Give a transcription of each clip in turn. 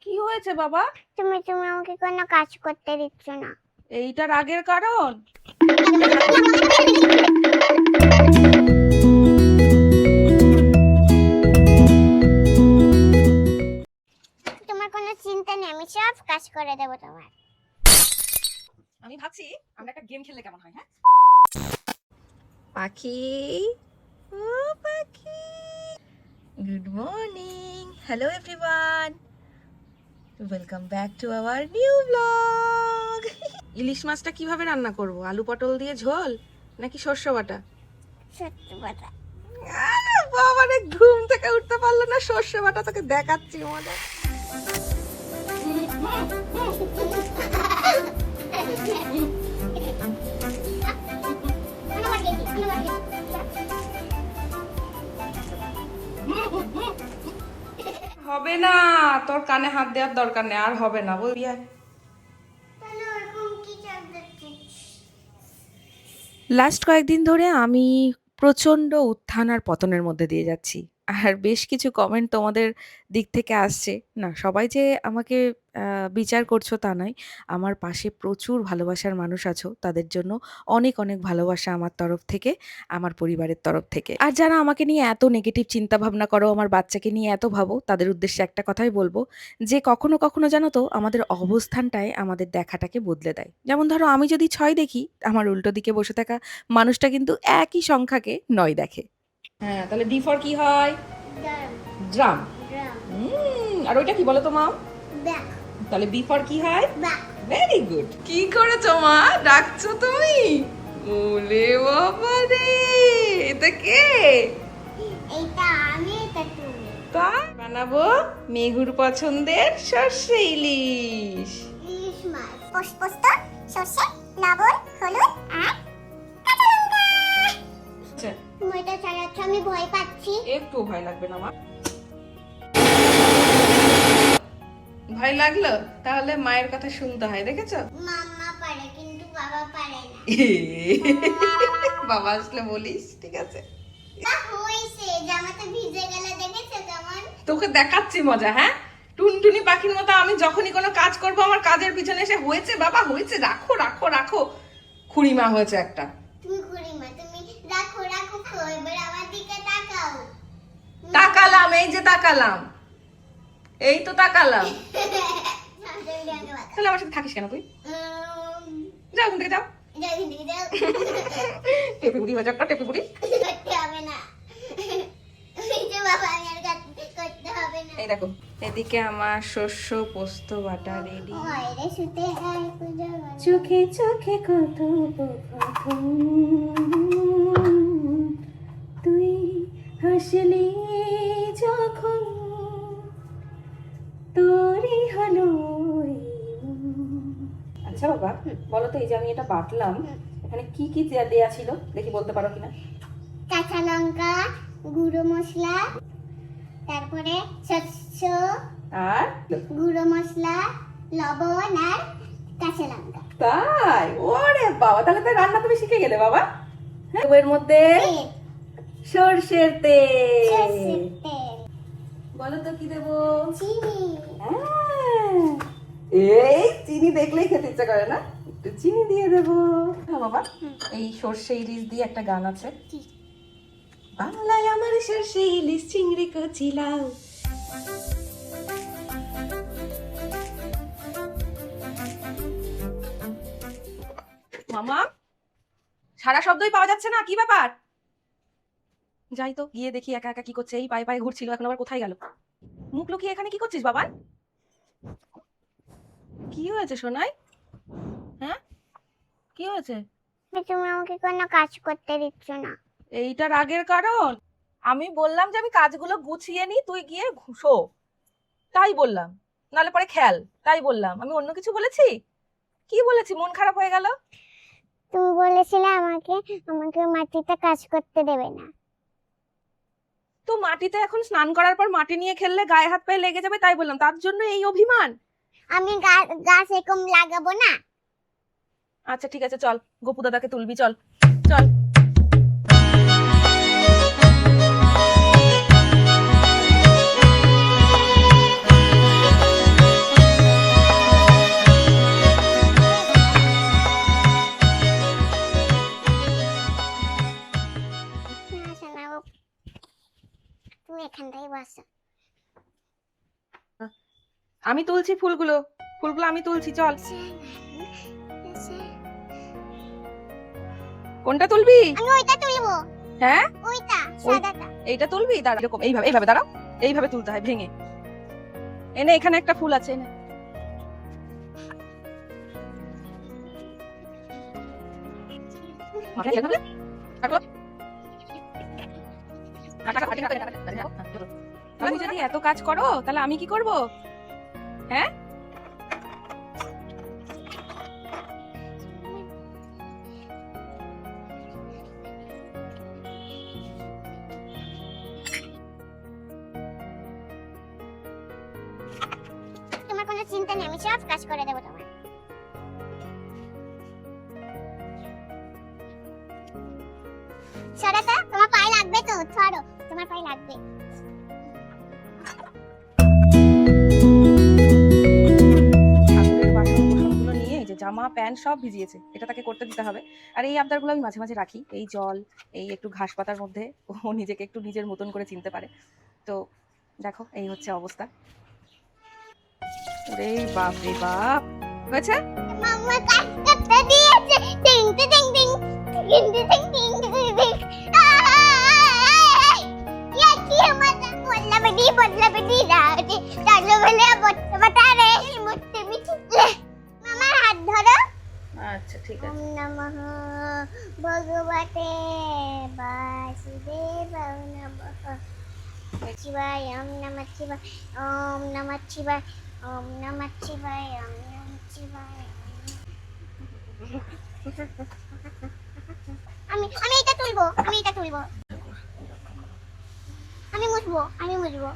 কি হয়েছে বাবা? তুমি আমাকে কোনো কাজ করতে দিচ্ছ না। এইটা রাগের কারণ? তোমার কোনো চিন্তা নেই, আমি সব কাজ করে দেবো তোমার। আমি ভাবছি আমরা একটা গেম খেললে কেমন হয়। হ্যাঁ পাখি, ও পাখি, good morning, hello everyone, welcome back to our new blog. ইলিশ মাছটা কিভাবে রান্না করব? আলু পটল দিয়ে ঝোল নাকি শস্য বাটা? সত্যি কথা। বাবা রে, ঘুম থেকে উঠতে পারলো না, শস্য বাটা তোকে দেখাচ্ছি মজা। হবে না, তোর কানে হাত দেওয়ার দরকার নেই, আর হবে না, বলবি। লাস্ট কয়েকদিন ধরে আমি প্রচণ্ড উত্থান আর পতনের মধ্যে দিয়ে যাচ্ছি। আর বেশ কিছু কমেন্ট তোমাদের দিক থেকে আসছে। না, সবাই যে আমাকে বিচার করছো তা নয়। আমার পাশে প্রচুর ভালোবাসার মানুষ আছো। তাদের জন্য অনেক, অনেক ভালোবাসা আমার তরফ থেকে, আমার পরিবারের তরফ থেকে। আর যারা আমাকে নিয়ে এত নেগেটিভ চিন্তাভাবনা করো, আমার বাচ্চাকে নিয়ে এত ভাবো, তাদের উদ্দেশ্যে একটা কথাই বলবো যে কখনো, কখনো জানো তো আমাদের অবস্থানটাই আমাদের দেখাটাকে বদলে দেয়। যেমন ধরো আমি যদি ৬ দেখি, আমার উল্টো দিকে বসে থাকা মানুষটা কিন্তু একই সংখ্যাকে ৯ দেখে। হ্যাঁ, তাহলে ডি ফর কি হয়? ড্রাম। আর ওইটা কি বলো তো মা? তাহলে বি ফর কি হয়? Very good. কি করেছো মা? ডাকছো তুমি? ওলে বাবা রে, এটা কে? এইটা আমি, এটা তুমি। তাই বানাবো মেঘুর পছন্দের সর্ষে ইলিশ। ইলিশ মাছ, পোস্ত, সরষে, লবণ, হলুদ আর কাঁচা লঙ্কা। আচ্ছা, তুমি এটা চালাচ্ছ, আমি ভয় পাচ্ছি। একটু ভয় লাগবে না মা। ভয় লাগলো? তাহলে মায়ের কথা শুনতে হয়, দেখেছো? মাম্মা পারে কিন্তু বাবা পারে না। বাবা আসলে বলিস, ঠিক আছে? হইছে, জামাতে ভিজে গেলে দেখেছো কেমন? তোকে দেখাচ্ছি মজা। হ্যাঁ, টুনটুনি পাখির মতো আমি যখনই কোনো কাজ করব আমার কাজের পিছনে এসে হয়েছে বাবা হয়েছে, রাখো রাখো রাখো। খুড়িমা হয়েছে একটা। তুমি খুড়িমা, তুমি রাখো রাখো, এবার আমার দিকে তাকাও। তাকালাম, এই যে তাকালাম, এই তো তাকালাম। তাহলে আমার সাথে থাকিস কেন তুই? যাও এখান থেকে, যাও। টেপি বুড়ি হয়ে যাক, টেপি বুড়ি। এই দেখো, এদিকে আমার শস্য পোস্ত বাটা রেডি। চোখে চোখে কত কথন, তুই হাসলি যখন, তোরই হলো। আচ্ছা বাবা, বলো তো, এই যে আমি এটা বাটলাম, এখানে কি কি দেয়া ছিল দেখি, বলতে পারো কিনা? কাঁচা লঙ্কা, গুঁড়ো মশলা, তারপরে সরষ আর গুঁড়ো মশলা, লবণ আর কাঁচা লঙ্কা। তাই? ওরে বাবা, তাহলে তো রান্না তুমি শিখে গেলে বাবা। হ্যাঁ, এর মধ্যে সরষের তেল। বলো তো কি দেবো? চিনি। এই চিনি দেখলেই খেতে ইচ্ছা করে না? একটু চিনি দিয়ে দেবো। হ্যাঁ বাবা, এই সরষে ইলিশ দিয়ে একটা গান আছে, বাংলায় আমার সরষে ইলিশ চিংড়ি কচি লাউ। মামা, সারা শব্দই পাওয়া যাচ্ছে না, কি ব্যাপার? যাই তো, গিয়ে দেখি একা একা কি করছে। এই পায়ে পায়ে ঘুরছিল, এখন আবার কোথায় গেল? মুখ লুকিয়ে এখানে কি করছিস বাবা? কি হয়েছে সোনাই? হ্যাঁ, কি হয়েছে? তুমি আমাকে কোনো কাজ করতে দিচ্ছ না। এইটা রাগের কারণ? আমি বললাম যে আমি কাজগুলো গুছিয়ে নি, তুই গিয়ে শো, তাই বললাম। নালে পরে খেয়াল, তাই বললাম। আমি অন্য কিছু বলেছি? কি বলেছি মন খারাপ হয়ে গেল? তুমি বলেছিলে আমাকে মাটিতে কাজ করতে দেবে না। তো মাটিতে এখন স্নান করার পর মাটি নিয়ে খেললে গায়ে হাত পায়ে লেগে যাবে, তাই বললাম। তার জন্য এই অভিমান? আমি গাছ এরকম লাগাবো না। আচ্ছা ঠিক আছে, চল গোপু দাদাকে তুলবি, চল চল। ভালোবাসা। আমি তুলছি ফুলগুলো, ফুলগুলো আমি তুলছি, চল। কোনটা তুলবি? আমি ওইটা তুলবো। হ্যাঁ, ওইটা ওই সাদাটা। এইটা তুলবি? দাঁড়া, এরকম এইভাবে, এইভাবে দাঁড়াও, এইভাবে তুলতে হয় ভেঙে। এনে এখানে একটা ফুল আছে, এনে। তুমি যদি এত কাজ করো তাহলে আমি কি করব? হ্যাঁ, তোমার কোনো চিন্তা নেই, আমি সব কাজ করে দেবো তোমার। সরাতা, তোমার পায়ে লাগবে তো, ছাড়ো, তোমার পায়ে লাগবে। ঠাকুরের বাসন কোসনগুলো নিয়ে এই যে জামা প্যান্ট সব ভিজিয়েছে, এটা তাকে করতে দিতে হবে। আর এই আবদারগুলো আমি মাঝে মাঝে রাখি, এই জল, এই একটু ঘাস পাতার মধ্যে ও নিজেকে একটু নিজের মতন করে চিনতে পারে। তো দেখো, এই হচ্ছে অবস্থা। রে বাপ রে বাপ, হয়েছে? মাম্মা কাজ করতে দিয়েছে, টিং টিং টিং টিং টিং টিং টিং টিং টিং। ये की मत बदला बेटी राती चलो बोले बता रहे मुझसे भी ले मामा हाथ धरो। আচ্ছা, ঠিক ओम আছে। नमः भगवते वासुदेवाय नमः शिवाय ओम नमः शिवाय ओम नमः शिवाय ओम नमः शिवाय ओम नमः शिवाय। আমি এটা তুলবো, আমি এটা তুলবো, আমি মুছবো, আমি মুছবো।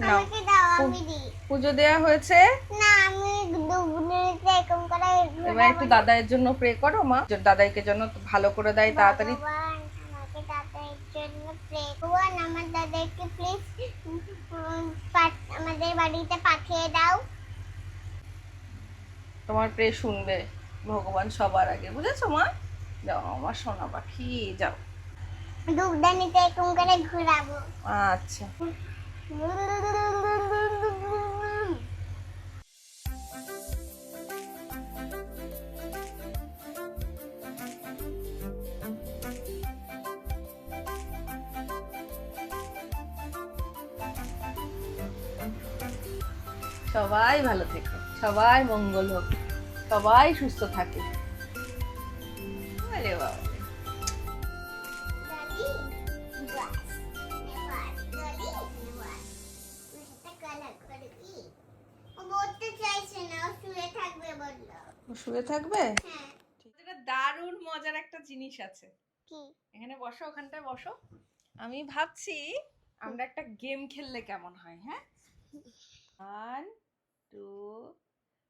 নাও, আমাকে দাও, আমি দিই। পুজো দেয়া হয়েছে, না, আমি দুগুনেতে এরকম করে এবার একটু দাদাইয়ের জন্য প্রে করো মা, দাদাইকে জন্য ভালো করে দেয় তাড়াতাড়ি। ভগবান আমাকে দাদার জন্য প্রে ভগবান আমার দাদাকে প্লিজ আমাদের বাড়িতে পাঠিয়ে দাও। তোমার প্রে শুনবে ভগবান সবার আগে, বুঝেছো মা? যাও আমার সোনা পাখি, যাও। দুগদানিতে এরকম করে ঘোরাবো। আচ্ছা, সবাই ভালো থেকো, সবাই মঙ্গল হোক, সবাই সুস্থ থাকে। আরে বাবা, Dali, bas. Bas, dali, bas. এটা কালার করবি। ও বলতে চাইছে না, ও শুয়ে থাকবে বললো। ও শুয়ে থাকবে? হ্যাঁ। এটা দারুণ মজার একটা জিনিস আছে। কি? এখানে বসো, ওখানটায় বসো। আমি ভাবছি আমরা একটা গেম খেললে কেমন হয়, হ্যাঁ? 1 2,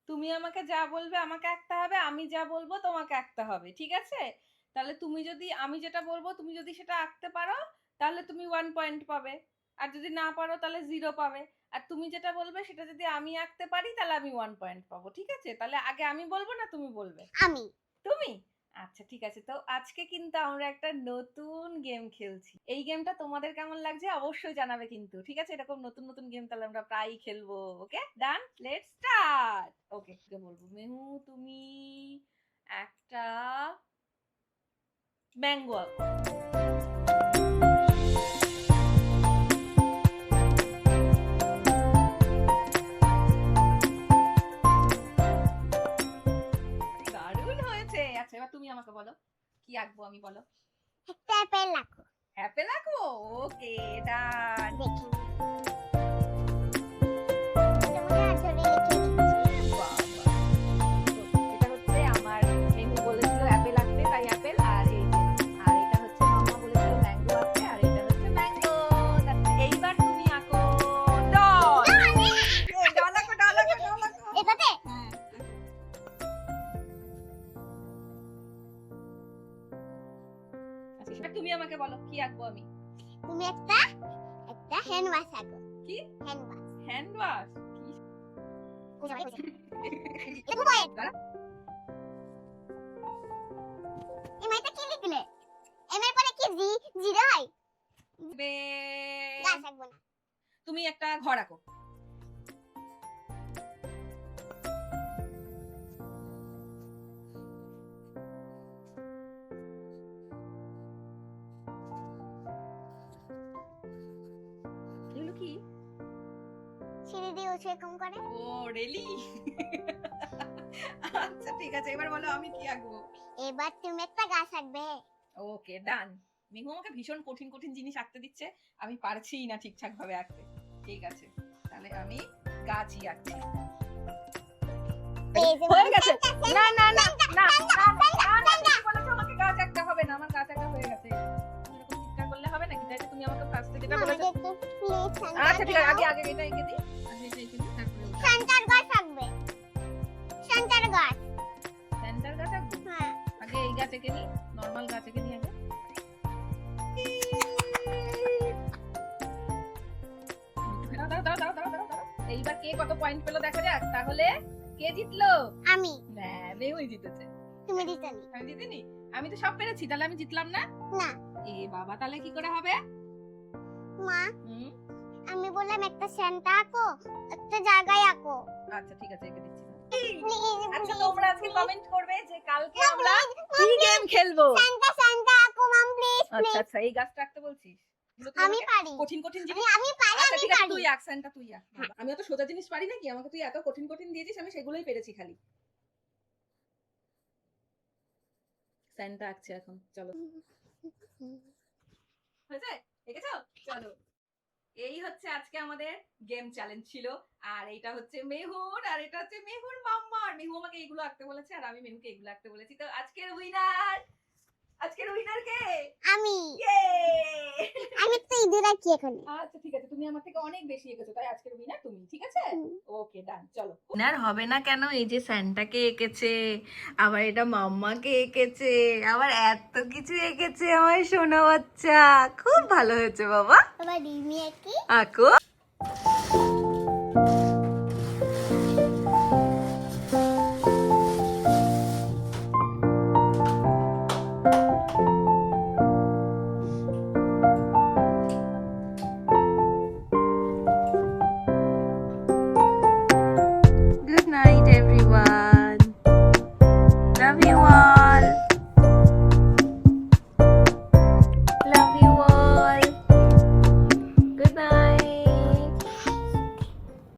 তুমি আমাকে যা বলবে আমাকে আঁকতে হবে, আমি যা বলবো তোমাকে আঁকতে হবে, ঠিক আছে? তাহলে তুমি যদি, আমি যেটা বলবো তুমি যদি সেটা আঁকতে পারো তাহলে তুমি 1 পয়েন্ট পাবে, আর যদি না পারো তাহলে 0 পাবে। আর তুমি যেটা বলবে সেটা যদি আমি আঁকতে পারি তাহলে আমি 1 পয়েন্ট পাবো, ঠিক আছে? তাহলে আগে আমি বলবো না তুমি বলবে? আমি। তুমি? আচ্ছা, ঠিক আছে। তো আজকে কিন্তু আমরা একটা নতুন গেম খেলছি। এই গেমটা তোমাদের কেমন লাগছে অবশ্যই জানাবে কিন্তু, ঠিক আছে? এরকম নতুন নতুন গেম তাহলে আমরা প্রায়ই খেলবো। ওকে, ডান, লেটস স্টার্ট। ওকে, কে বলবো? মেহু, তুমি একটা ম্যাঙ্গো আঁকো। দারুণ হয়েছে। আচ্ছা, এবার তুমি আমাকে বলো কি আঁকবো আমি, বলো। একটা অ্যাপেল রাখো। অ্যাপেল আঁকবো? ওকে, ডান। দেখি। তোমাকে হাত ধরে লিখে দিচ্ছি। বাবা, এটা হচ্ছে আমার মেনু বলেছিল অ্যাপেল আঁকতে, তাই অ্যাপেল। আর এই যে, আর এটা হচ্ছে মাম্মা বলেছিল ম্যাঙ্গো আঁকতে, আর এটা হচ্ছে ম্যাঙ্গো। এইবার তুমি আঁকো ডল। ডল আঁকো, ডল আঁকো, ডল আঁকো। এটাতে? হ্যাঁ। আচ্ছা, এবার তুমি আমাকে বলো কি আঁকবো আমি। তুমি একটা হ্যান্ড ওয়াশ আঁকো। কি? Hand wash. Hand wash? বুঝা পাইছি। এমআইটা কি লিখলে? এম এর পরে কি জি জিরো হয়? গাছ আঁকবো না। তুমি একটা ঘর আঁকো। এগুলো কি? সিঁড়ি দিয়ে উঠে এরকম করে। ও রেলি। আচ্ছা ঠিক আছে, এবার বলো আমি কি আঁকবো। এবার তুমি একটা গাছ আঁকবে। ওকে ডান। মিহু আমাকে ভীষণ কঠিন কঠিন জিনিস আঁকতে দিচ্ছে, আমি পারছিই না ঠিকঠাক ভাবে আঁকতে। ঠিক আছে, তাহলে আমি গাছই আঁকছি। এই যে হয়ে গেছে। না না না না না, তুমি বলেছো আমাকে গাছ আঁকতে হবে না, আমার গাছ আঁকা হয়ে গেছে। তুমি এরকম চিৎকার করলে হবে নাকি? তাই তুমি আমাকে ফার্স্টে যেটা বলেছো। আমাকে একটু প্লিজ আচ্ছা ঠিক আছে, আগে আগে এটা এঁকে দিই। আগে এটা এঁকে দিই, তারপরে ওটা। সেন্টার গাছ আঁকবে। সেন্টার গাছ। সেন্টার গাছ আঁকবো। হ্যাঁ। আগে এই গাছ এঁকে নিই, নরমাল গাছ এঁকে নিই আগে। দাঁড়াও, দাঁড়াও, দাঁড়াও, দাঁড়াও, দাঁড়াও, দাঁড়াও। এইবার কে কত পয়েন্ট পেলো দেখা যাক। তাহলে কে জিতলো? আমি। মেহুই জিতেছে। তুমি জিতনি। আমি জিতিনি? আমি তো সব পেরেছি, তাহলে আমি জিতলাম না? না। এ বাবা, তাহলে কি করে হবে? মা, হুম, আমি বললাম একটা সেন্টার আঁকো, একটা জায়গায় আঁকো। আচ্ছা ঠিক আছে, এঁকে দিচ্ছি। প্লিজ। আচ্ছা তোমরা আজকে কমেন্ট করবে যে কালকে আমরা কি গেম খেলবো। সেন্টার আঁকো মাম প্লিজ আচ্ছা প্লিজ। আচ্ছা, এই গাছটা আঁকতে বলছিস? এগুলো তুই আমি আমাকে পারি। কঠিন কঠিন জিনিস। আমি পারি আচ্ছা আমি ঠিক আছে, পারি। তুই আঁক, সেন্টা তুই আঁক। আমি অত সোজা জিনিস পারি নাকি? আমাকে তুই এত কঠিন কঠিন দিয়েছিস, আমি সেগুলোই পেরেছি খালি। সেন্টা আঁকছি এখন, চলো। হয়েছে? এঁকেছো? চলো। এই হচ্ছে আজকে আমাদের গেম চ্যালেঞ্জ ছিল। আর এইটা হচ্ছে মেহুর, আর এটা হচ্ছে মেহুর মাম্মার। মেহু আমাকে এইগুলো আঁকতে বলেছে, আর আমি মেহুকে এগুলো আঁকতে বলেছি। তো আজকের উইনার কে? আমি। ইয়ে! আমি তো ইঁদুর আঁকি এখন। আচ্ছা ঠিক আছে, তুমি আমার থেকে অনেক বেশি এঁকেছো, তাই আজকের উইনার তুমি। ঠিক আছে, হুম। ওকে ডান। চলো, উইনার হবে না কেন? এই যে স্যান্টাকে এঁকেছে, আবার এটা মাম্মাকে এঁকেছে, আবার এত কিছু এঁকেছে আমার সোনা বাচ্চা। খুব ভালো হয়েছে বাবা। এবার রিমি আঁকি। আঁকো।